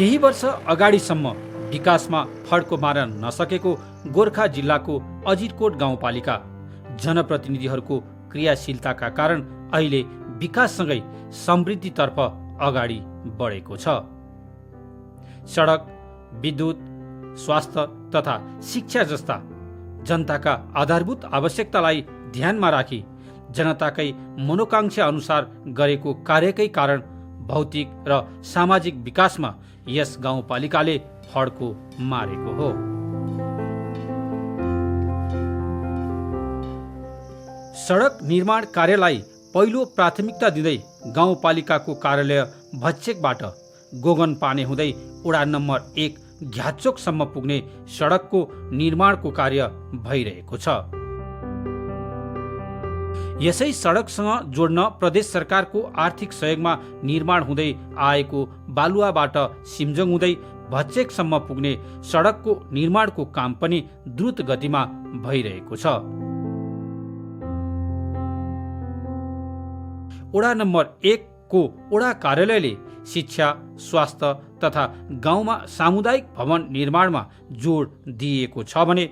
केही वर्ष अगाडिसम्म विकासमा फड्को मार्न नसकेको गोर्खा जिल्लाको अजिरकोट गाउँपालिका जनप्रतिनिधिहरूको क्रियाशीलताका कारण अहिले विकाससँगै समृद्धितर्फ अगाडि बढेको छ। सडक, विद्युत, स्वास्थ्य तथा शिक्षा जस्ता जनताका आधारभूत आवश्यकतालाई ध्यानमा राखी जनताकै मनोकांक्षा अनुसार गरेको कार्यकै कारण भौतिक र सामाजिक विकासमा यस गाउँपालिकाले फड्को मारेको हो। सडक निर्माण कार्यलाई पहिलो प्राथमिकता दिँदै गाउँपालिकाको कार्यालय भच्छेकबाट गोगन पाने हुँदै वडा नम्बर 1 घ्याचोकसम्म पुग्ने सडकको निर्माणको कार्य भइरहेको छ। यसै सडकसँग जोड्न प्रदेश सरकारको आर्थिक सहयोगमा निर्माण हुँदै आएको बालुवाबाट सिम्जोङ हुँदै भच्छेकसम्म पुग्ने सडकको निर्माणको काम पनि द्रुत गतिमा भइरहेको छ। वडा नम्बर 1 को वडा कार्यालयले शिक्षा, स्वास्थ्य तथा गाउँमा सामुदायिक भवन निर्माणमा जोड दिएको छ भने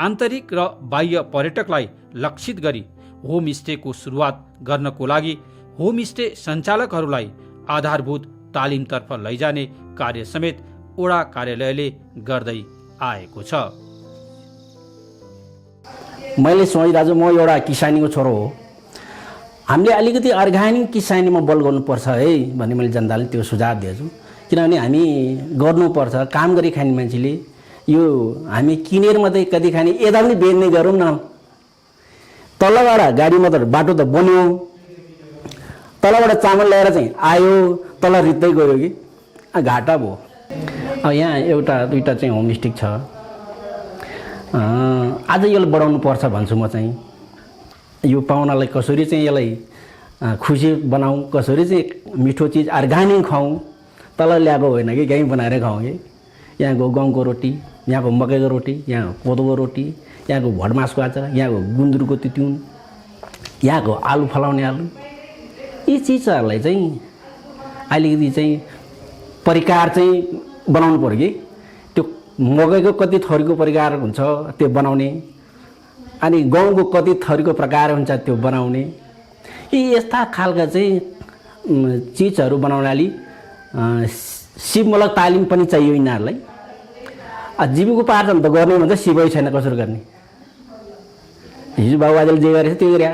आन्तरिक र बाह्य पर्यटकलाई लक्षित गरी होमस्टेको सुरुवात गर्नको लागि होमस्टे सञ्चालकहरूलाई आधारभूत तालिमतर्फ लैजाने कार्य समेत वडा कार्यालयले गर्दै आएको छ। मैले सोचिरहेको म एउटा किसानीको छोरो हो, हामीले अलिकति अर्ग्यानिक किसानीमा बल गर्नुपर्छ है भन्ने मैले जनताले त्यो सुझाव दिएछु। किनभने हामी गर्नुपर्छ, काम गरी खाने मान्छेले यो हामी किनेर मात्रै कति खाने यता पनि बेच्ने गरौँ न। तलबाट गाडी मोटर बाटो त बन्यो, तलबाट चामल ल्याएर चाहिँ आयो, तल रित्दै गयो कि घाटा भयो। अब यहाँ एउटा दुईवटा चाहिँ होमस्टे छ, आज यसलाई बढाउनु पर्छ भन्छु म चाहिँ। यो पाहुनालाई कसरी चाहिँ यसलाई खुसी बनाऊँ, कसरी चाहिँ मिठो चिज अर्ग्यानिक खुवाऊँ, तल ल्याएको होइन कि गाई बनाएर खुवाऊँ कि। यहाँको गहुँको रोटी, यहाँको मकैको रोटी, यहाँ कोदोको रोटी, यहाँको भटमासको अचार, यहाँको गुन्द्रुकको तित्युन, यहाँको आलु फलाउने आलु, यी चिजहरूलाई चाहिँ अलिकति चाहिँ परिकार चाहिँ बनाउनु पऱ्यो कि। त्यो मकैको कति थरीको परिकार हुन्छ त्यो बनाउने, अनि गहुँको कति थरीको प्रकार हुन्छ त्यो बनाउने, यी यस्ता खालका चाहिँ चिजहरू बनाउनाले सिपमूलक तालिम पनि चाहियो यिनीहरूलाई। जीविकोपार्जन त गर्ने भन्छ, सिपै छैन कसरी गर्ने। हिजो बाबुआजले जे गरेछ त्यो गरे,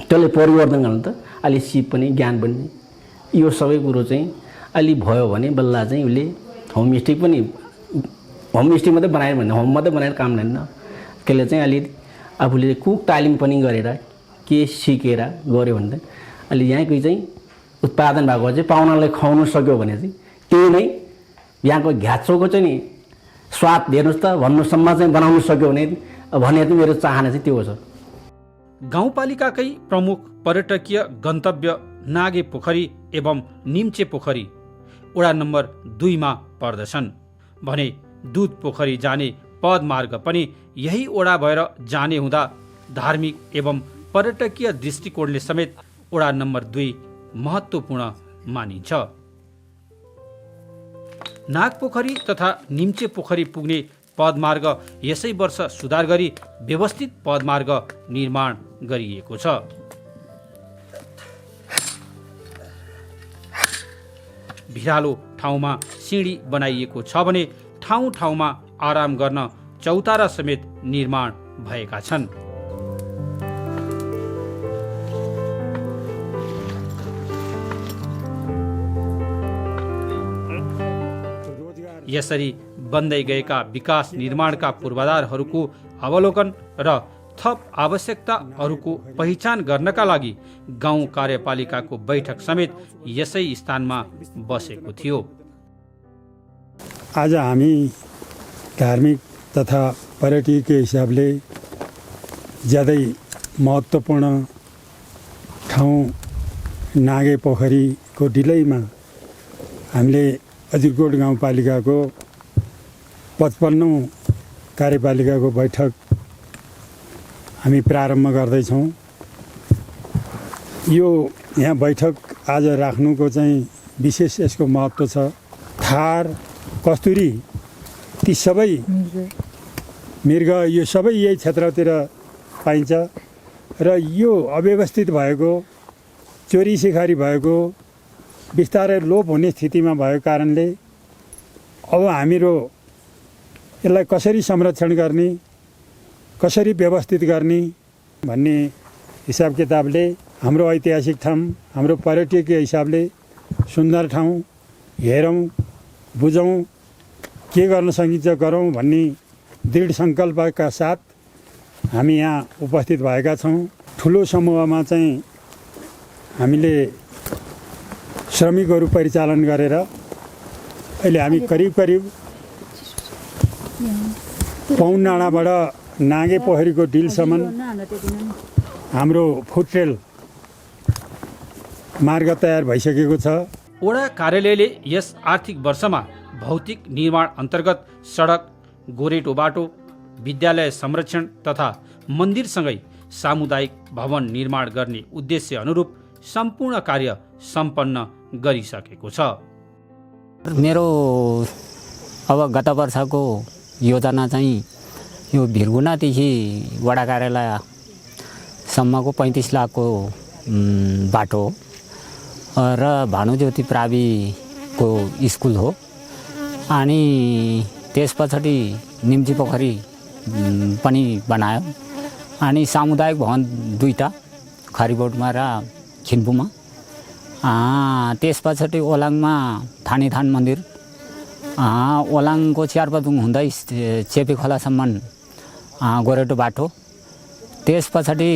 त्यसले परिवर्तन गर्नु त अलि सिप पनि ज्ञान पनि, यो सबै कुरो चाहिँ अलि भयो भने बल्ल चाहिँ उसले होमस्टे पनि होमस्टे मात्रै बनाएर भन्ने होम मात्रै बनाएर कामदैन। त्यसले चाहिँ अलि आफूले कुक तालिम पनि गरेर के सिकेर गऱ्यो भने त अलि यहाँको चाहिँ उत्पादन भएको चाहिँ पाहुनालाई खुवाउनु सक्यो भने चाहिँ त्यही नै यहाँको घ्याचोको चाहिँ नि स्वाद हेर्नुहोस् त भन्नुसम्म चाहिँ बनाउनु सक्यो भने चाहिँ मेरो चाहना चाहिँ त्यो छ। गाउँपालिकाकै प्रमुख पर्यटकीय गन्तव्य नागे पोखरी एवं निम्चे पोखरी वडा नम्बर 2 मा पर्दछन् भने दुध पोखरी जाने पदमार्ग पनि यही वडा भएर जाने हुँदा धार्मिक एवं पर्यटकीय दृष्टिकोणले समेत वडा नम्बर 2 महत्त्वपूर्ण मानिन्छ। नागपोखरी तथा निम्चे पोखरी पुग्ने पदमार्ग यसै वर्ष सुधार गरी व्यवस्थित पदमार्ग निर्माण गरिएको छ। भिरालो ठाउँमा सिँढी बनाइएको छ भने ठाउँ ठाउँमा आराम गर्न चौतारा समेत निर्माण भएका छन्। यसरी बन्दै गएका विकास निर्माणका पूर्वाधारहरूको अवलोकन र थप आवश्यकताहरूको पहिचान गर्नका लागि गाउँ कार्यपालिकाको बैठक समेत यसै स्थानमा बसेको थियो। आज हामी धार्मिक तथा पर्यटकीय हिसाबले ज्यादै महत्त्वपूर्ण ठाउँ नागे पोखरीको डिलैमा हामीले अजिरकोट गाउँपालिकाको 55औं कार्यपालिकाको बैठक हामी प्रारम्भ गर्दैछौँ। यो यहाँ बैठक आज राख्नुको चाहिँ विशेष यसको महत्त्व छ। थार, कस्तुरी, ती सबै मृग यो सबै यही क्षेत्रतिर पाइन्छ र यो अव्यवस्थित भएको, चोरी सिकारी भएको, बिस्तारै लोप हुने स्थितिमा भएको कारणले अब हामीहरू यसलाई कसरी संरक्षण गर्ने, कसरी व्यवस्थित गर्ने भन्ने हिसाब किताबले हाम्रो ऐतिहासिक ठाउँ, हाम्रो पर्यटकीय हिसाबले सुन्दर ठाउँ हेरौँ, बुझौँ, के गर्न सकिन्छ गरौँ भन्ने दृढ सङ्कल्पका साथ हामी यहाँ उपस्थित भएका छौँ। ठुलो समूहमा चाहिँ हामीले श्रमिकहरू परिचालन गरेर अहिले हामी करिब पौन डाँडाबाट नागे पोखरीको डिलसम्म हाम्रो फुड ट्रेल मार्ग तयार भइसकेको छ। ओडा कार्यालयले यस आर्थिक वर्षमा भौतिक निर्माण अन्तर्गत सडक, गोरेटो बाटो, विद्यालय संरक्षण तथा मन्दिरसँगै सामुदायिक भवन निर्माण गर्ने उद्देश्य अनुरूप सम्पूर्ण कार्य सम्पन्न गरिसकेको छ। मेरो अब गत वर्षको योजना चाहिँ यो भिरगुनादेखि वडा कार्यालयसम्मको 35 लाखको बाटो र भानुज्योति प्राविको स्कुल हो। अनि त्यस पछाडि निम्ची पोखरी पनि बनायो। अनि सामुदायिक भवन 2टा खरिबोटमा र खिन्पुमा। त्यस पछाडि ओलाङमा थानेथान मन्दिर, ओलाङको च्यारपदुङ हुँदै चेपी खोलासम्म गोरेटो बाटो, त्यस पछाडि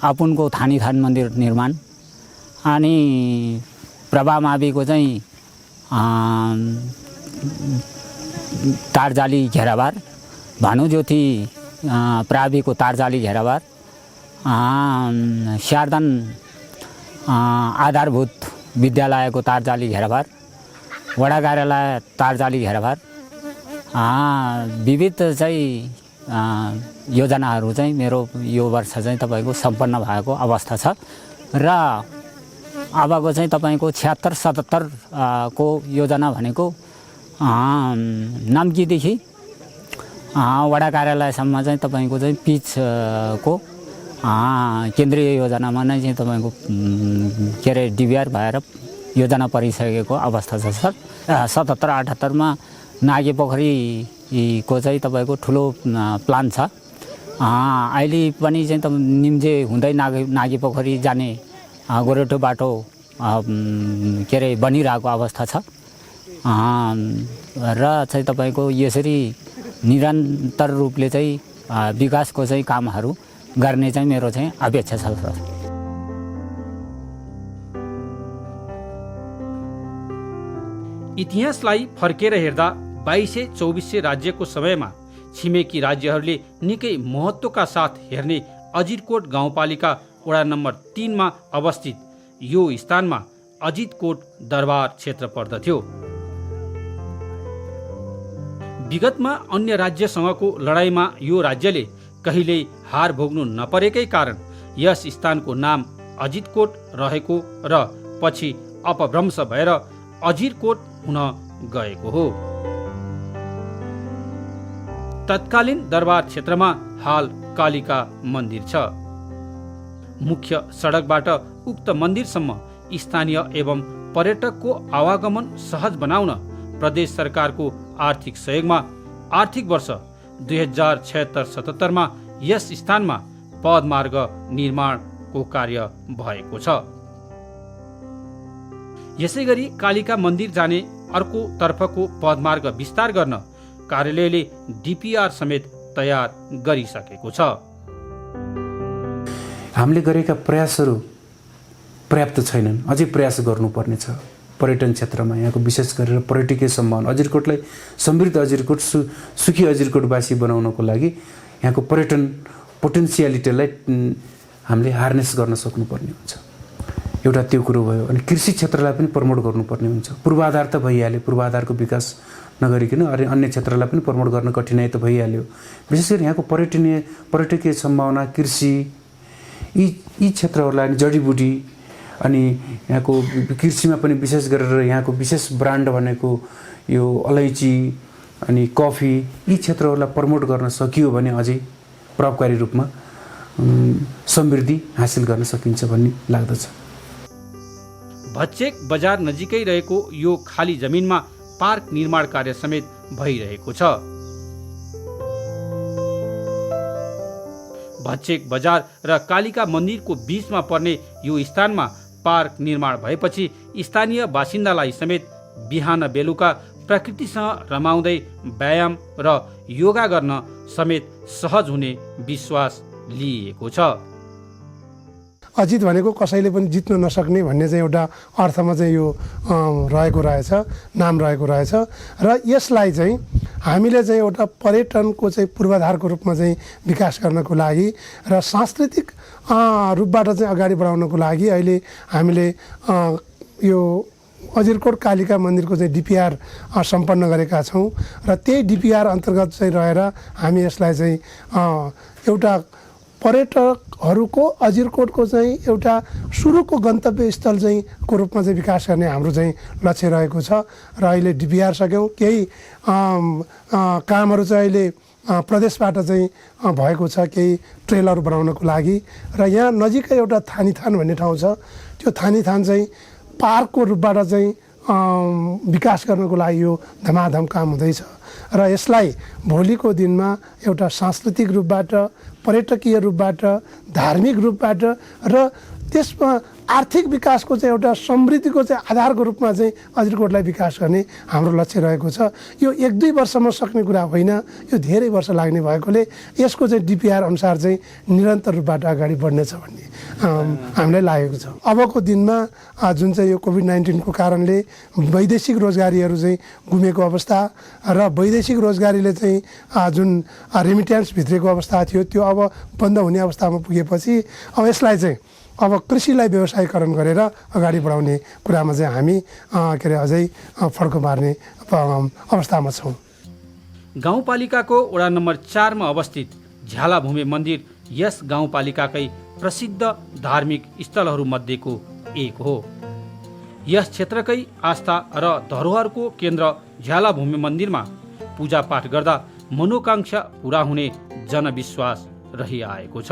आपुनको थानेथान मन्दिर निर्माण, अनि प्रभामाविको चाहिँ तारजाली घेराबार, भानुज्योति प्राविको तारजाली घेराबार, शारदान आधारभूत विद्यालयको तारजाली घेराबार, वडा कार्यालय तारजाली घेराबार, विविध चाहिँ योजनाहरू चाहिँ मेरो यो वर्ष चाहिँ तपाईँको सम्पन्न भएको अवस्था छ। र अबको चाहिँ तपाईँको 76-77 को योजना भनेको नाम्चीदेखि वडा कार्यालयसम्म चाहिँ तपाईँको चाहिँ पिचको केन्द्रीय योजनामा नै चाहिँ तपाईँको के अरे डिबिआर भएर योजना परिसकेको अवस्था छ सर। 77-78 मा नागे पोखरीको चाहिँ तपाईँको ठुलो प्लान छ। अहिले पनि चाहिँ निम्जे हुँदै नागे पोखरी जाने गोरेटो बाटो के अरे बनिरहेको अवस्था छ। र चाहिँ तपाईँको यसरी निरन्तर रूपले चाहिँ विकासको चाहिँ कामहरू गर्ने चाहिँ मेरो चाहिँ अपेक्षा छ सर। इतिहासलाई फर्केर हेर्दा 2200-2400 राज्यको समयमा छिमेकी राज्यहरूले निकै महत्त्वका साथ हेर्ने अजितकोट गाउँपालिका वडा नम्बर 3 मा अवस्थित यो स्थानमा अजितकोट दरबार क्षेत्र पर्दथ्यो। विगतमा अन्य राज्यसँगको लडाईँमा यो राज्यले कहिल्यै हार भोग्नु नपरेकै कारण यस स्थानको नाम अजितकोट रहेको र पछि अपभ्रंश भएर अजिरकोट हुन गएको हो। तत्कालीन दरबार क्षेत्रमा हाल कालिका मन्दिर छ। मुख्य सडकबाट उक्त मन्दिरसम्म स्थानीय एवं पर्यटकको आवागमन सहज बनाउन प्रदेश सरकारको आर्थिक सहयोगमा आर्थिक वर्ष 2076-77 मा यस स्थानमा पदमार्ग निर्माणको कार्य भएको छ। यसैगरी कालिका मन्दिर जाने अर्को तर्फको पदमार्ग विस्तार गर्न कार्यालयले डिपिआर समेत तयार गरिसकेको छ। हामीले गरेका प्रयासहरू पर्याप्त छैनन्, अझै प्रयास गर्नुपर्ने छ। पर्यटन क्षेत्रमा यहाँको विशेष गरेर पर्यटकीय सम्भावना अजिरकोटलाई समृद्ध अजिरकोट सुखी अजिरकोटवासी बनाउनको लागि यहाँको पर्यटन पोटेन्सियालिटीलाई हामीले हार्नेस गर्न सक्नुपर्ने हुन्छ। एउटा त्यो कुरो भयो। अनि कृषि क्षेत्रलाई पनि प्रमोट गर्नुपर्ने हुन्छ। पूर्वाधार त भइहाल्यो, पूर्वाधारको विकास नगरिकन अन्य क्षेत्रलाई पनि प्रमोट गर्न कठिनाइ त भइहाल्यो। विशेष गरी यहाँको पर्यटकीय सम्भावना, कृषि, यी क्षेत्रहरूलाई जडीबुटी अनि यहाँको कृषिमा पनि विशेष गरेर यहाँको विशेष ब्रान्ड भनेको यो अलैँची अनि कफी यी क्षेत्रहरूलाई प्रमोट गर्न सकियो भने अझै प्रभावकारी रूपमा समृद्धि हासिल गर्न सकिन्छ भन्ने लाग्दछ। भच्चेक बजार नजिकै रहेको यो खाली जमिनमा पार्क निर्माण कार्य समेत भइरहेको छ। भच्चेक बजार र कालिका मन्दिरको बीचमा पर्ने यो स्थानमा पार्क निर्माण भएपछि स्थानीय बासिन्दालाई समेत बिहान बेलुका प्रकृतिसँग रमाउँदै व्यायाम र योगा गर्न समेत सहज हुने विश्वास लिएको छ। अजित भनेको कसैले पनि जित्न नसक्ने भन्ने चाहिँ एउटा अर्थमा चाहिँ यो रहेको रहेछ, नाम रहेको रहेछ र यसलाई चाहिँ हामीले चाहिँ एउटा पर्यटनको चाहिँ पूर्वाधारको रूपमा चाहिँ विकास गर्नको लागि र सांस्कृतिक रूपबाट चाहिँ अगाडि बढाउनको लागि अहिले हामीले यो अजिरकोट कालिका मन्दिरको चाहिँ डिपिआर सम्पन्न गरेका छौँ र त्यही डिपिआर अन्तर्गत चाहिँ रहेर हामी यसलाई चाहिँ एउटा पर्यटकहरूको अजिरकोटको चाहिँ एउटा सुरुको गन्तव्य स्थल चाहिँ को रूपमा चाहिँ विकास गर्ने हाम्रो चाहिँ लक्ष्य रहेको छ र अहिले डिपिआर सक्यौँ। केही कामहरू चाहिँ अहिले प्रदेशबाट चाहिँ भएको छ, केही ट्रेलहरू बनाउनको लागि र यहाँ नजिकै एउटा थानीथान भन्ने ठाउँ छ। त्यो थानीथान चाहिँ पार्कको रूपबाट चाहिँ विकास गर्नको लागि यो धमाधम काम हुँदैछ र यसलाई भोलिको दिनमा एउटा सांस्कृतिक रूपबाट, पर्यटकीय रूपबाट, धार्मिक रूपबाट र त्यसमा आर्थिक विकासको चाहिँ एउटा समृद्धिको चाहिँ आधारको रूपमा चाहिँ अजिरकोटलाई विकास गर्ने हाम्रो लक्ष्य रहेको छ। यो 1-2 वर्षमा सक्ने कुरा होइन, यो धेरै वर्ष लाग्ने भएकोले यसको चाहिँ डिपिआर अनुसार चाहिँ निरन्तर रूपबाट अगाडि बढ्नेछ भन्ने हामीलाई लागेको छ। अबको दिनमा जुन चाहिँ यो कोभिड-19को कारणले वैदेशिक रोजगारीहरू चाहिँ गुमेको अवस्था र वैदेशिक रोजगारीले चाहिँ जुन रेमिट्यान्स भित्रेको अवस्था थियो त्यो अब बन्द हुने अवस्थामा पुगेपछि अब यसलाई चाहिँ अब कृषिलाई व्यवसायीकरण गरेर अगाडि बढाउने कुरामा चाहिँ हामी के अरे अझै फड्को मार्ने अवस्थामा छौँ। गाउँपालिकाको वडा नम्बर 4 मा अवस्थित झ्यालाभूमे मन्दिर यस गाउँपालिकाकै प्रसिद्ध धार्मिक स्थलहरूमध्येको एक हो। यस क्षेत्रकै आस्था र धरोहरको केन्द्र झ्यालाभूमे मन्दिरमा पूजापाठ गर्दा मनोकांक्षा पूरा हुने जनविश्वास रहिआएको छ।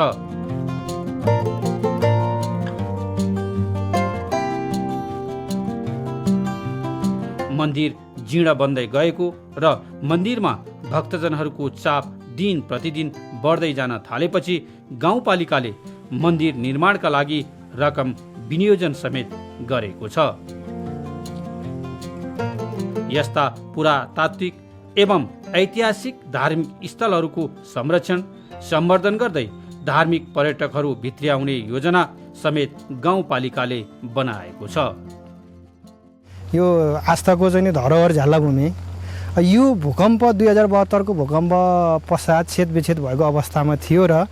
मन्दिर जीर्ण बन्दै गएको र मन्दिरमा भक्तजनहरूको चाप दिन प्रतिदिन बढ्दै जान थालेपछि गाउँपालिकाले मन्दिर निर्माणका लागि रकम विनियोजन समेत गरेको छ। यस्ता पुरातात्विक एवं ऐतिहासिक धार्मिक स्थलहरूको संरक्षण सम्वर्धन गर्दै धार्मिक पर्यटकहरू भित्र्याउने योजना समेत गाउँपालिकाले बनाएको छ। यो आस्थाको चाहिँ धरोहर झ्यालाभूमे यो भूकम्प 2072 को भूकम्प पश्चात छेदविच्छेद भएको अवस्थामा थियो र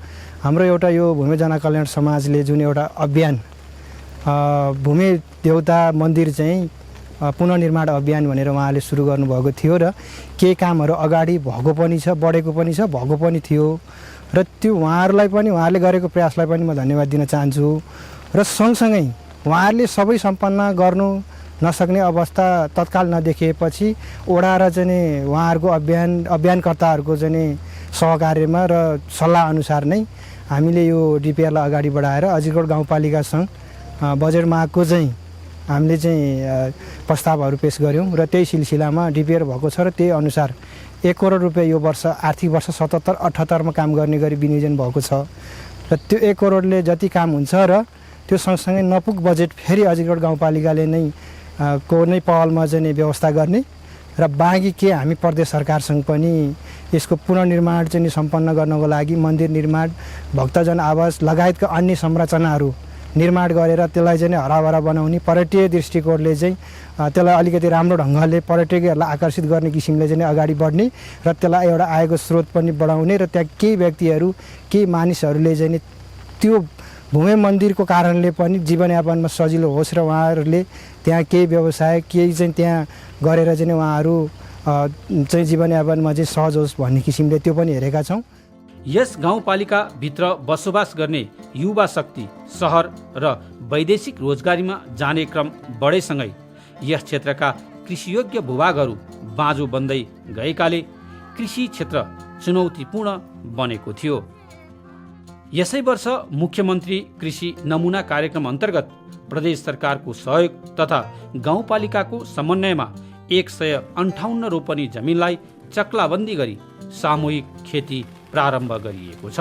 हाम्रो एउटा यो भूमि जनकल्याण समाजले जुन एउटा अभियान भूमि देवता मन्दिर चाहिँ पुनर्निर्माण अभियान भनेर उहाँले सुरु गर्नुभएको थियो र केही कामहरू अगाडि भएको पनि छ, बढेको पनि छ, भएको पनि थियो र त्यो उहाँहरूलाई पनि उहाँहरूले गरेको प्रयासलाई पनि म धन्यवाद दिन चाहन्छु र सँगसँगै उहाँहरूले सबै सम्पन्न गर्नु नसक्ने अवस्था तत्काल नदेखिएपछि वडा र चाहिँ उहाँहरूको अभियानकर्ताहरूको चाहिँ सहकार्यमा र सल्लाह अनुसार नै हामीले यो डिपिआरलाई अगाडि बढाएर अजिरकोट गाउँपालिकासँग बजेट मागको चाहिँ हामीले चाहिँ प्रस्तावहरू पेश गऱ्यौँ र त्यही सिलसिलामा डिपिआर भएको छ र त्यही अनुसार 1 करोड रुपियाँ यो वर्ष आर्थिक वर्ष 77-78 मा काम गर्ने गरी विनियोजन भएको छ र त्यो 1 करोडले जति काम हुन्छ र त्यो सँगसँगै नपुग बजेट फेरि अजिरकोट गाउँपालिकाले नै को नै पहलमा चाहिँ व्यवस्था गर्ने र बाँकी के हामी प्रदेश सरकारसँग पनि यसको पुनर्निर्माण चाहिँ सम्पन्न गर्नको लागि मन्दिर निर्माण, भक्तजन आवास लगायतका अन्य संरचनाहरू निर्माण गरेर त्यसलाई चाहिँ हराभरा बनाउने पर्यटकीय दृष्टिकोणले चाहिँ त्यसलाई अलिकति राम्रो ढङ्गले पर्यटकीयहरूलाई आकर्षित गर्ने किसिमले चाहिँ अगाडि बढ्ने र त्यसलाई एउटा आयको स्रोत पनि बढाउने र त्यहाँ केही व्यक्तिहरू, केही मानिसहरूले चाहिँ त्यो भूमि मन्दिरको कारणले पनि जीवनयापनमा सजिलो होस् र उहाँहरूले त्यहाँ केही व्यवसाय केही चाहिँ त्यहाँ गरेर चाहिँ उहाँहरू चाहिँ जीवनयापनमा चाहिँ सहज होस् भन्ने किसिमले त्यो पनि हेरेका छौँ। यस गाउँपालिका भित्र बसोबास गर्ने युवा शक्ति सहर र वैदेशिक रोजगारीमा जाने क्रम बढेसँगै यस क्षेत्रका कृषियोग्य भूभागहरू बाँझो बन्दै गएकाले कृषि क्षेत्र चुनौतीपूर्ण बनेको थियो। यसै वर्ष मुख्यमन्त्री कृषि नमुना कार्यक्रम अन्तर्गत प्रदेश सरकारको सहयोग तथा गाउँपालिकाको समन्वयमा 158 रोपनी जमिनलाई चक्लाबन्दी गरी सामूहिक खेती प्रारम्भ गरिएको छ।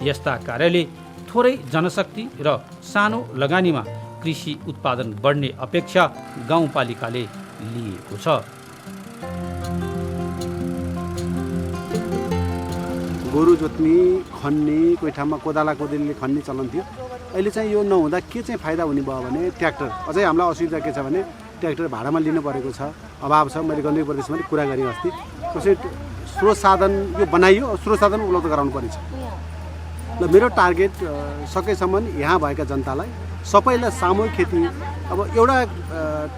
यस्ता कार्यले थोरै जनशक्ति र सानो लगानीमा कृषि उत्पादन बढ्ने अपेक्षा गाउँपालिकाले लिएको छ। गोरु जोत्ने खन्ने कोही ठाउँमा कोदाला कोदालीले खन्ने चलन थियो। अहिले चाहिँ यो नहुँदा के चाहिँ फाइदा हुने भयो भने ट्र्याक्टर, अझै हामीलाई असुविधा के छ भने ट्र्याक्टर भाडामा लिनु परेको छ, अभाव छ। मैले गण्डकी प्रदेशमा पनि कुरा गरेँ अस्ति, कसै स्रोत साधन यो बनाइयो, स्रोत साधन उपलब्ध गराउनु पर्नेछ। ल मेरो टार्गेट सकेसम्म यहाँ भएका जनतालाई सबैलाई सामूहिक खेती, अब एउटा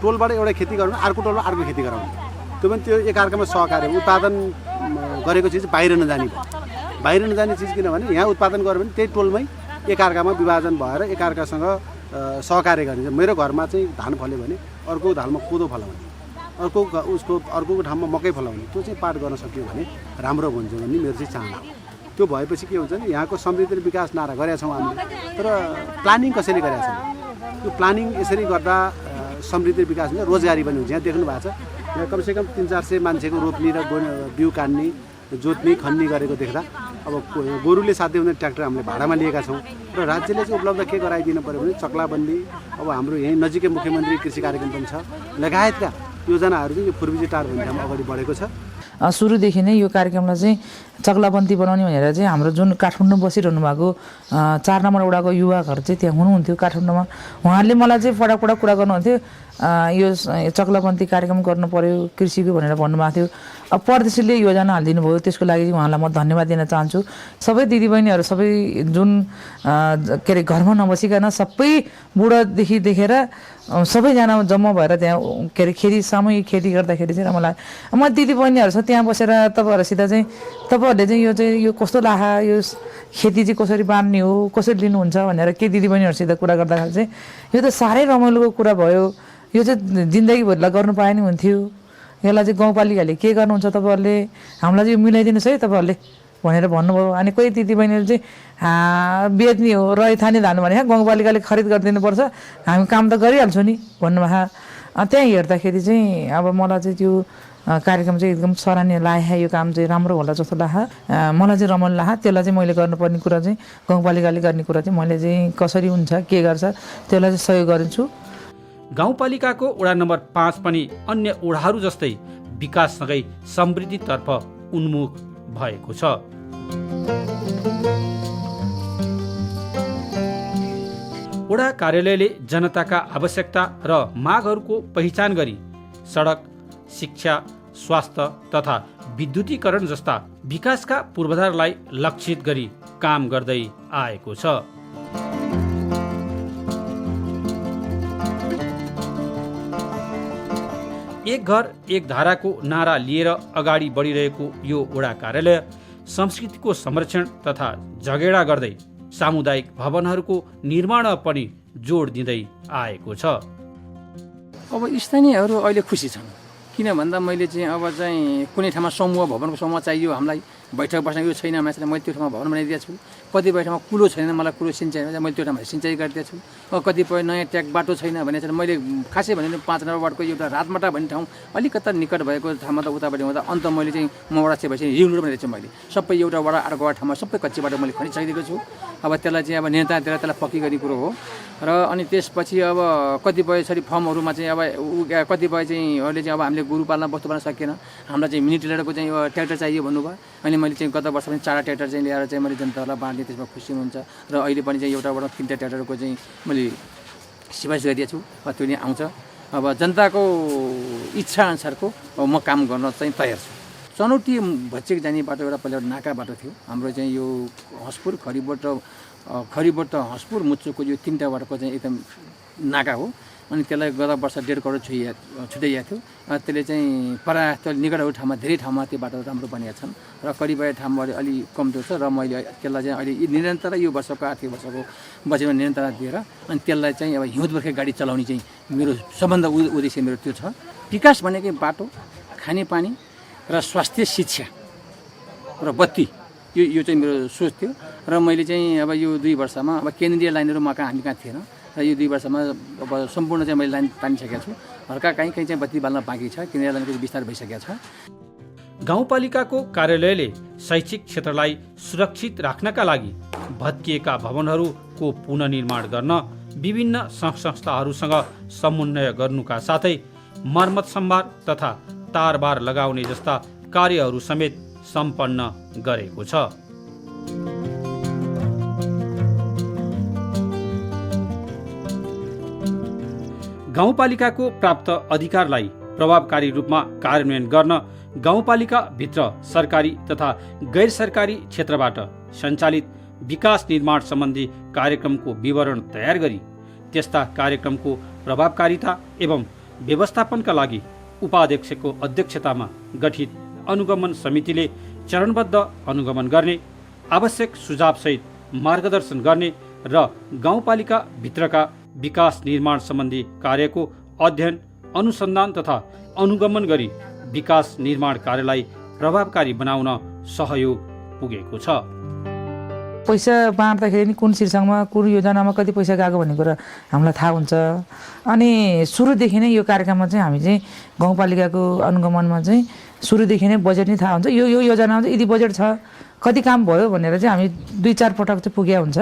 टोलबाट एउटा खेती गराउनु, अर्को टोलबाट अर्को खेती गराउनु, त्यो पनि त्यो एकअर्कामा सहकार्य उत्पादन गरेको चिज बाहिर नजाने भयो। बाहिर नजाने चिज किनभने यहाँ उत्पादन गऱ्यो भने त्यही टोलमै एकअर्कामा विभाजन भएर एकअर्कासँग सहकार्य गरिन्छ। मेरो घरमा चाहिँ धान फल्यो भने अर्को धानमा कोदो फलाउने, अर्को ठाउँमा मकै फलाउने, त्यो चाहिँ पाठ गर्न सक्यो भने राम्रो हुन्छ भन्ने मेरो चाहिँ चाहना हो। त्यो भएपछि के हुन्छ भने यहाँको समृद्धि र विकास नारा गरेका छौँ हामीले, तर प्लानिङ कसरी गरेका छौँ? त्यो प्लानिङ यसरी गर्दा समृद्धि विकास हुन्छ, रोजगारी पनि हुन्छ। यहाँ देख्नु भएको छ, यहाँ कमसेकम 300-400 मान्छेको रोप्ने र बिउ काट्ने, जोत्ने, खन्ने गरेको देख्दा अब गोरुले साध्य हुने ट्र्याक्टर हामीले भाडामा लिएका छौँ र राज्यले चाहिँ उपलब्ध के गराइदिनु पऱ्यो भने चक्लाबन्दी, अब हाम्रो यहीँ नजिकै मुख्यमन्त्री कृषि कार्यक्रम पनि छ, लगायतका योजनाहरू चाहिँ यो पूर्वी टार भन्ने ठाउँमा अगाडि बढेको छ। सुरुदेखि नै यो कार्यक्रमलाई चाहिँ चक्लाबन्दी बनाउने भनेर चाहिँ हाम्रो जुन काठमाडौँ बसिरहनु भएको 4 नम्बर वडाको युवकहरू चाहिँ त्यहाँ हुनुहुन्थ्यो काठमाडौँमा, उहाँहरूले मलाई चाहिँ फटाक कुरा गर्नुहुन्थ्यो, यो चक्लाबन्दी कार्यक्रम गर्नु पर्यो कृषिको भनेर भन्नुभएको थियो। अब प्रदेशले योजना हालिदिनु भयो, त्यसको लागि चाहिँ उहाँलाई म धन्यवाद दिन चाहन्छु। सबै दिदीबहिनीहरू सबै जुन के अरे घरमा नबसिकन सबै बुढोदेखि देखेर सबैजना जम्मा भएर त्यहाँ के अरे खेती सामूहिक खेती गर्दाखेरि चाहिँ मलाई म दिदीबहिनीहरू छ त्यहाँ बसेर तपाईँहरूसित चाहिँ तपाईँहरूले चाहिँ यो कस्तो लाखा, यो खेती चाहिँ कसरी बाँड्ने हो, कसरी लिनुहुन्छ भनेर के दिदीबहिनीहरूसित कुरा गर्दाखेरि चाहिँ यो त साह्रै रमाइलोको कुरा भयो, यो चाहिँ जिन्दगीभरिलाई गर्नु पाए नि हुन्थ्यो, यसलाई चाहिँ गाउँपालिकाले के गर्नुहुन्छ तपाईँहरूले, हामीलाई चाहिँ मिलाइदिनुहोस् है तपाईँहरूले भनेर भन्नुभयो। अनि कोही दिदीबहिनीहरू चाहिँ बेच्ने हो रैथाने धान भने गाउँपालिकाले खरिद गरिदिनुपर्छ, हामी काम त गरिहाल्छौँ नि भन्नुभयो। त्यहाँ हेर्दाखेरि चाहिँ अब मलाई चाहिँ त्यो कार्यक्रम चाहिँ एकदम सराहनीय लाग्यो, यो काम चाहिँ राम्रो होला जस्तो लाग्यो, मलाई चाहिँ रमाइलो लाग्यो। त्यसलाई चाहिँ मैले गर्नुपर्ने कुरा चाहिँ गाउँपालिकाले गर्ने कुरा चाहिँ मैले चाहिँ कसरी हुन्छ के गर्छ त्यसलाई चाहिँ सहयोग गरिन्छु। गाउँपालिकाको वडा नम्बर 5 पनि अन्य वडाहरू जस्तै विकाससँगै समृद्धितर्फ उन्मुख भएको छ। वडा कार्यालयले जनताका आवश्यकता र मागहरूको पहिचान गरी सडक, शिक्षा, स्वास्थ्य तथा विद्युतीकरण जस्ता विकासका पूर्वाधारलाई लक्षित गरी काम गर्दै आएको छ। एक घर एक धाराको नारा लिएर अगाडि बढिरहेको यो वडा कार्यालय संस्कृतिको संरक्षण तथा जगेडा गर्दै सामुदायिक भवनहरूको निर्माणमा पनि जोड दिँदै आएको छ। अब स्थानीयहरू अहिले खुसी छन्, किन भन्दा मैले चाहिँ अब चाहिँ कुनै ठाउँमा भवनको समूह चाहियो, हामीलाई बैठक बस्न यो छैन मान्छेलाई, मैले त्यो ठाउँमा भवन बनाइदिएको छु। कतिपय ठाउँमा कुलो छैन, मलाई कुलो सिँचाइ मैले त्यो ठाउँमा सिँचाइ गरिदिएको छु। कतिपय नयाँ ट्याक बाटो छैन भने चाहिँ मैले खासै भने 5 नम्बर वार्डको एउटा रातमाटा भन्ने ठाउँ अलिकता निकट भएको ठाउँमा त उतापट्टि हुँदा अन्त मैले चाहिँ म वडा चाहिँ भएपछि रिङ रोड बनाइदिएको छु। मैले सबै एउटा वडा अर्को वडा ठाउँमा सबै कच्ची बाटो मैले खनिसकिदिएको छु। अब त्यसलाई चाहिँ अब नेतातिर त्यसलाई पक्की गर्ने कुरो हो। र अनि त्यसपछि अब कतिपय यसरी फर्महरूमा चाहिँ अब कतिपय चाहिँ अहिले चाहिँ अब हामीले गोरु पाल्न बस्तु पाल्न सकिएन, हामीलाई चाहिँ मिनी टिलरको चाहिँ ट्र्याक्टर चाहियो भन्नुभयो। अनि मैले चाहिँ गत वर्ष पनि 4 ट्र्याक्टर चाहिँ ल्याएर चाहिँ मैले जनताहरूलाई बाँड्ने, त्यसमा खुसी हुनुहुन्छ। र अहिले पनि चाहिँ एउटाबाट 3टा ट्र्याक्टरको चाहिँ मैले सिफारिस गरिदिएको छु, त्यो नै आउँछ। अब जनताको इच्छा अनुसारको म काम गर्न चाहिँ तयार छु। चनौटी भच्चेक जाने बाटो एउटा पहिला नाका बाटो थियो हाम्रो चाहिँ यो हस्पुर खरिबोट र हस्पुर मुच्चोको यो 3टा बाटोको चाहिँ एकदम नाका हो। अनि त्यसलाई गत वर्ष 1.5 करोड छुट्याइएको थियो। त्यसले चाहिँ प्रायः त्यो निकटवर्ती ठाउँमा धेरै ठाउँमा त्यो बाटो राम्रो बनिएका छन् र कतिपय ठाउँमा अलि कमजोर छ र मैले त्यसलाई चाहिँ अहिले निरन्तर यो वर्षको आर्थिक वर्षको बजेटमा निरन्तरता दिएर अनि त्यसलाई चाहिँ अब हिउँदबर्खे गाडी चलाउने चाहिँ मेरो सबभन्दा उद्देश्य मेरो त्यो छ। विकास भनेकै बाटो, खानेपानी र स्वास्थ्य, शिक्षा र बत्ती यो चाहिँ मेरो सोच थियो र मैले चाहिँ अब यो 2 वर्षमा अब केन्द्रीय लाइनहरू हामी कहाँ थिएन र यो 2 वर्षमा अब सम्पूर्ण चाहिँ मैले लाइन तानिसकेको छु। हल्का कहीँ चाहिँ बत्ती बाल्न बाँकी छ, केन्द्रीय लाइनको विस्तार भइसकेको छ। गाउँपालिकाको कार्यालयले शैक्षिक क्षेत्रलाई सुरक्षित राख्नका लागि भत्किएका भवनहरूको पुनर्निर्माण गर्न विभिन्न सङ्घ संस्थाहरूसँग समन्वय गर्नुका साथै मर्मत सम्भार तथा तारबार लगाउने जस्ता कार्यहरू समेत सम्पन्न गरेको छ। गाउँपालिकाको प्राप्त अधिकारलाई प्रभावकारी रूपमा कार्यान्वयन गर्न गाउँपालिका भित्र सरकारी तथा गैर सरकारी क्षेत्रबाट सञ्चालित विकास निर्माण सम्बन्धी कार्यक्रमको विवरण तयार गरी त्यस्ता कार्यक्रमको प्रभावकारिता एवं व्यवस्थापनका लागि उपाध्यक्षको अध्यक्षतामा गठित अनुगमन समितिले चरणबद्ध अनुगमन गर्ने, आवश्यक सुझावसहित मार्गदर्शन गर्ने र गाउँपालिका भित्रका विकास निर्माण सम्बन्धी कार्यको अध्ययन, अनुसन्धान तथा अनुगमन गरी विकास निर्माण कार्यलाई प्रभावकारी बनाउन सहयोग पुगेको छ। पैसा बाँड्दाखेरि नि कुन शीर्षकमा कुन योजनामा कति पैसा गएको भन्ने कुरा हामीलाई थाहा हुन्छ। अनि सुरुदेखि नै यो कार्यक्रममा चाहिँ हामी चाहिँ गाउँपालिकाको अनुगमनमा चाहिँ सुरुदेखि नै बजेट नै थाहा हुन्छ। यो योजनामा चाहिँ यदि बजेट छ, कति काम भयो भनेर चाहिँ हामी 2-4 पटक चाहिँ पुगेको हुन्छ।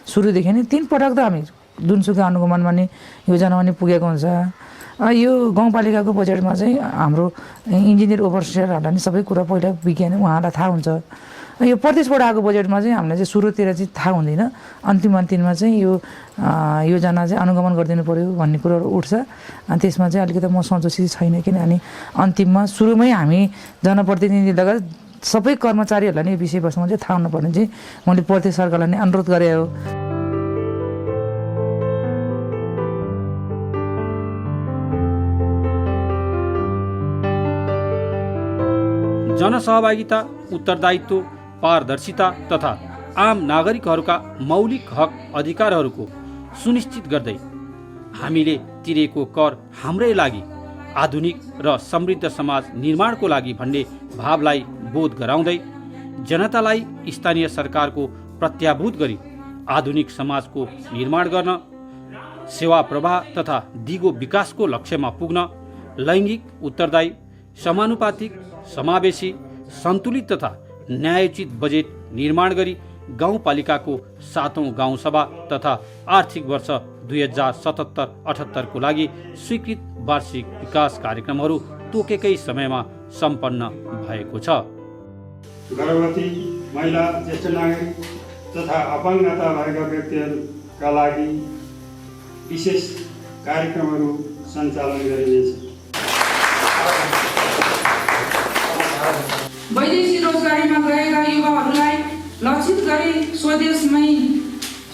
सुरुदेखि नै 3 पटक त हामी जुनसुकै अनुगमनमा नि योजनामा नि पुगेको हुन्छ। यो गाउँपालिकाको बजेटमा चाहिँ हाम्रो इन्जिनियर ओभरसियरहरूलाई नि सबै कुरा पहिला विज्ञान उहाँलाई थाहा हुन्छ। यो प्रदेशबाट आएको बजेटमा चाहिँ हामीलाई चाहिँ सुरुतिर चाहिँ थाहा हुँदैन, अन्तिममा चाहिँ यो योजना चाहिँ अनुगमन गरिदिनु पर्यो भन्ने कुरोहरू उठ्छ। अनि त्यसमा चाहिँ अलिकति म सन्तुष्टि छैन, किनभने अन्तिममा सुरुमै हामी जनप्रतिनिधि लगायत सबै कर्मचारीहरूलाई नै यो विषयवस्तुमा चाहिँ थाहा हुनुपर्ने चाहिँ मैले प्रदेश सरकारलाई नै अनुरोध गरेँ हो। जनसहभागिता, उत्तरदायित्व, पारदर्शिता तथा आम नागरिकहरूका मौलिक हक अधिकारहरूको सुनिश्चित गर्दै हामीले तिरेको कर हाम्रै लागि आधुनिक र समृद्ध समाज निर्माणको लागि भन्ने भावलाई बोध गराउँदै जनतालाई स्थानीय सरकारको प्रत्याभूत गरी आधुनिक समाजको निर्माण गर्न, सेवा प्रवाह तथा दिगो विकासको लक्ष्यमा पुग्न लैङ्गिक, उत्तरदायी, समानुपातिक, समावेशी, सन्तुलित तथा न्यायोचित बजेट निर्माण गरी गाउँपालिकाको 7औं गाउँसभा तथा आर्थिक वर्ष 2077-78 को लागि स्वीकृत वार्षिक विकास कार्यक्रमहरू तोकेकै समयमा सम्पन्न भएको छ। गर्भवती महिला, ज्येष्ठ नागरिक तथा अपाङ्गता भएका व्यक्तिहरूका लागि विशेष कार्यक्रमहरू सञ्चालन गरिनेछ। वैदेशिक रोजगारीमा गएका युवाहरूलाई लक्षित गरी स्वदेशमै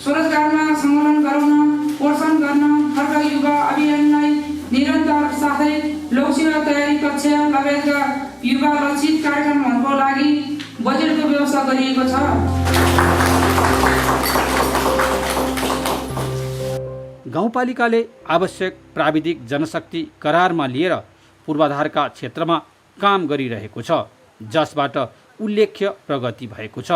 स्वरोजगारमा सङ्कलन गराउन, पोषण गर्न फर्का युवा अभियानलाई निरन्तर साथै लोकसेवा तयारी कक्षा लगायतका युवा लक्षित कार्यक्रमहरूको लागि बजेटको व्यवस्था गरिएको छ। गाउँपालिकाले आवश्यक प्राविधिक जनशक्ति करारमा लिएर पूर्वाधारका क्षेत्रमा काम गरिरहेको छ, जसबाट उल्लेख्य प्रगति भएको छ।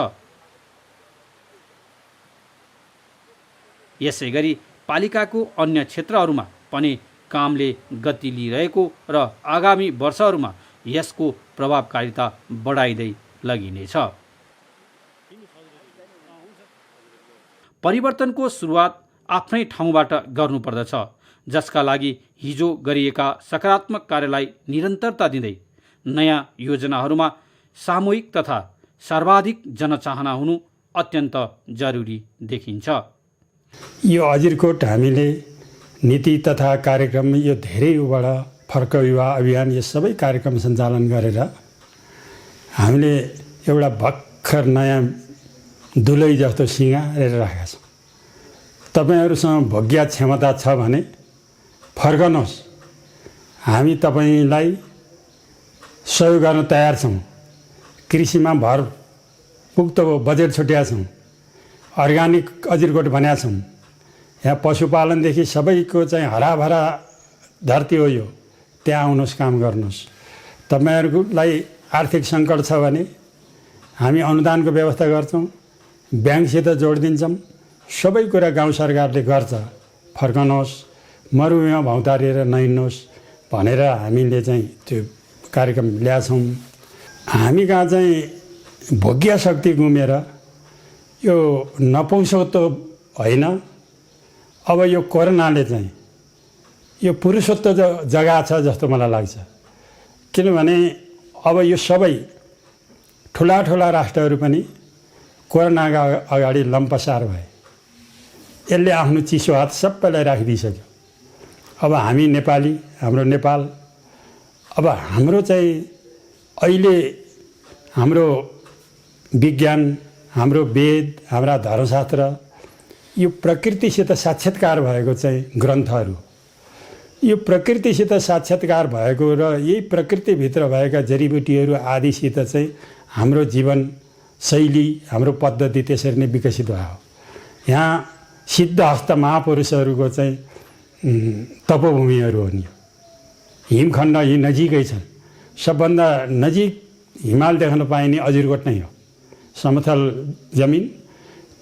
यसैगरी पालिकाको अन्य क्षेत्रहरूमा पनि कामले गति लिइरहेको र आगामी वर्षहरूमा यसको प्रभावकारिता बढाइँदै लगिनेछ। परिवर्तनको सुरुवात आफ्नै ठाउँबाट गर्नुपर्दछ, जसका लागि हिजो गरिएका सकारात्मक कार्यलाई निरन्तरता दिँदै नयाँ योजनाहरूमा सामूहिक तथा सर्वाधिक जनचाहना हुनु अत्यन्त जरुरी देखिन्छ। यो अजिरकोट हामीले नीति तथा कार्यक्रम यो धेरै युवाबाट फर्क युवा अभियान यो सबै कार्यक्रम सञ्चालन गरेर हामीले एउटा भर्खर नयाँ दुलै जस्तो सिँगारेर राखेका छौँ। तपाईँहरूसँग भोग्य क्षमता छ भने फर्कनुहोस्, हामी तपाईँलाई सहयोग गर्न तयार छौँ। कृषिमा भरपुक्त बजेट छुट्याएका छौँ, अर्ग्यानिक अजिरकोट भनेका छौँ। यहाँ पशुपालनदेखि सबैको चाहिँ हराभरा धरती हो यो, त्यहाँ आउनुहोस्, काम गर्नुहोस्। तपाईँहरूलाई आर्थिक सङ्कट छ भने हामी अनुदानको व्यवस्था गर्छौँ, ब्याङ्कसित जोडिदिन्छौँ, सबै कुरा गाउँ सरकारले गर्छ। फर्कनुहोस्, मरुभूमिमा भौतारिएर नहिँड्नुहोस् भनेर हामीले चाहिँ त्यो कार्यक्रम ल्याछौँ। हामी कहाँ चाहिँ भोग्य शक्ति गुमेर यो नपुंसकत्व होइन, अब यो कोरोनाले चाहिँ यो पुरुषत्व जग्गा छ जस्तो मलाई लाग्छ। किनभने अब यो सबै ठुला ठुला राष्ट्रहरू पनि कोरोनाका अगाडि लम्पसार भए। यसले आफ्नो चिसो हात सबैलाई राखिदिइसक्यो। अब हामी नेपाली, हाम्रो नेपाल, अब हाम्रो चाहिँ अहिले हाम्रो विज्ञान, हाम्रो वेद, हाम्रा धर्मशास्त्र, यो प्रकृतिसित साक्षात्कार भएको चाहिँ ग्रन्थहरू, यो प्रकृतिसित साक्षात्कार भएको र यही प्रकृतिभित्र भएका जडीबुटीहरू आदिसित चाहिँ हाम्रो जीवन शैली, हाम्रो पद्धति त्यसरी नै विकसित भयो। यहाँ सिद्धहस्त महापुरुषहरूको चाहिँ तपोभूमिहरू हो नि। हिमखण्ड यी नजिकै छन्। सबभन्दा नजिक हिमाल देख्न पाइने अजिरकोट नै हो। समतल जमिन,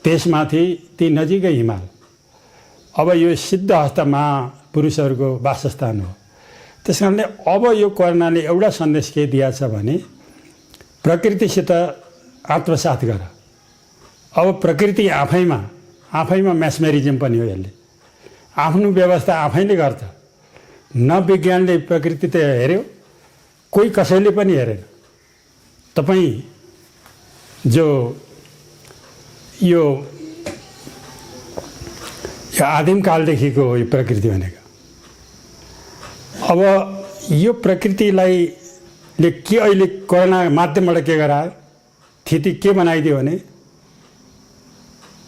त्यसमाथि ती नजिकै हिमाल। अब यो सिद्धहस्त महापुरुषहरूको वासस्थान हो। त्यस कारणले अब यो कोरोनाले एउटा सन्देश के दिएको छ भने प्रकृतिसित आत्मसात गर। अब प्रकृति आफैमा म्यासमेरिजम पनि हो। यसले आफ्नो व्यवस्था आफैले गर्छ। न विज्ञानले प्रकृति त हेऱ्यो, कोही कसैले पनि हेरेन। तपाईँ जो यो आदिमकालदेखिको हो यो प्रकृति भनेको। अब यो प्रकृतिलाई के अहिले कोरोना माध्यमबाट के गरायो, थिति के बनाइदियो भने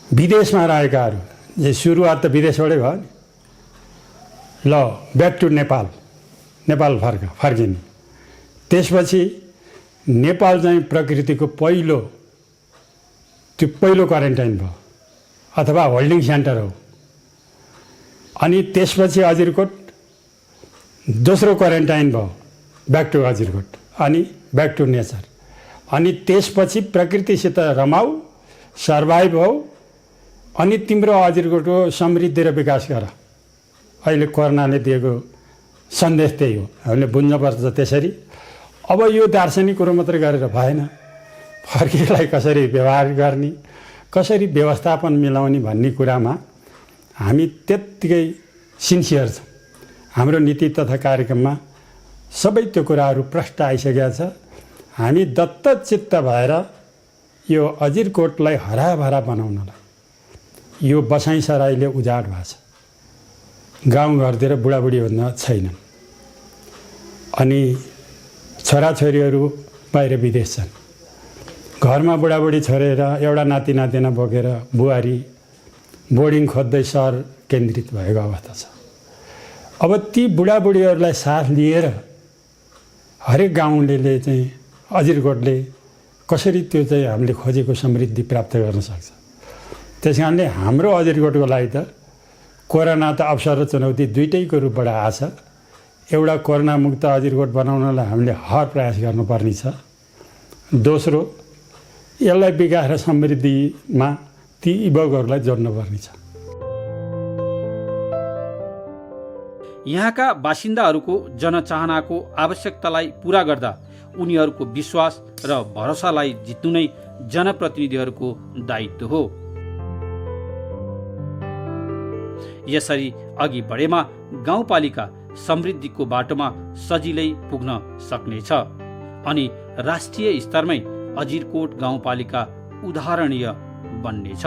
विदेशमा रहेकाहरू, सुरुवात त विदेशबाटै भयो नि। ल ब्याक टु नेपाल फर्किने। त्यसपछि नेपाल चाहिँ प्रकृतिको पहिलो क्वारेन्टाइन भयो अथवा होल्डिङ सेन्टर हो। अनि त्यसपछि अजिरकोट दोस्रो क्वारेन्टाइन भयो, ब्याक टु अजिरकोट, अनि ब्याक टु नेचर। अनि त्यसपछि प्रकृतिसित रमाऊ, सर्भाइभ हो, अनि तिम्रो अजिरकोटको समृद्धि र विकास गर। अहिले कोरोनाले दिएको सन्देश त्यही हो, हामीले बुझ्नुपर्छ त्यसरी। अब यो दार्शनिक कुरो मात्रै गरेर भएन, फर्किएलाई कसरी व्यवहार गर्ने, कसरी व्यवस्थापन मिलाउने भन्ने कुरामा हामी त्यत्तिकै सिन्सियर छौँ। हाम्रो नीति तथा कार्यक्रममा सबै त्यो कुराहरू प्रष्ट आइसकेका छ। हामी दत्तचित्त भएर यो अजिरकोटलाई हराभरा बनाउनलाई, यो बसाइसराईले उजाड भएको छ। गाउँघरतिर बुढाबुढीभन्दा छैनन्, अनि छोराछोरीहरू बाहिर विदेश छन्। घरमा बुढाबुढी छोडेर एउटा नाति नातिना बोकेर बुहारी बोर्डिङ खोज्दै सहर केन्द्रित भएको अवस्था छ। अब ती बुढाबुढीहरूलाई साथ लिएर हरेक गाउँले चाहिँ अजिरकोटले कसरी त्यो चाहिँ हामीले खोजेको समृद्धि प्राप्त गर्न सक्छ। त्यस कारणले हाम्रो अजिरकोटको लागि त कोरोना त अवसर र चुनौती दुइटैको रूपबाट आछ। एउटा कोरोना मुक्त अजिरकोट बनाउनलाई हामीले हर प्रयास गर्नुपर्ने छ। दोस्रो, यसलाई विकास र समृद्धिमा ती युवकहरूलाई जोड्नुपर्ने छ। यहाँका बासिन्दाहरूको जनचाहनाको आवश्यकतालाई पूरा गर्दा उनीहरूको विश्वास र भरोसालाई जित्नु नै जनप्रतिनिधिहरूको दायित्व हो। यसरी अघि बढेमा गाउँपालिका समृद्धिको बाटोमा सजिलै पुग्न सक्नेछ अनि राष्ट्रिय स्तरमै अजिरकोट गाउँपालिका उदाहरणीय बन्नेछ।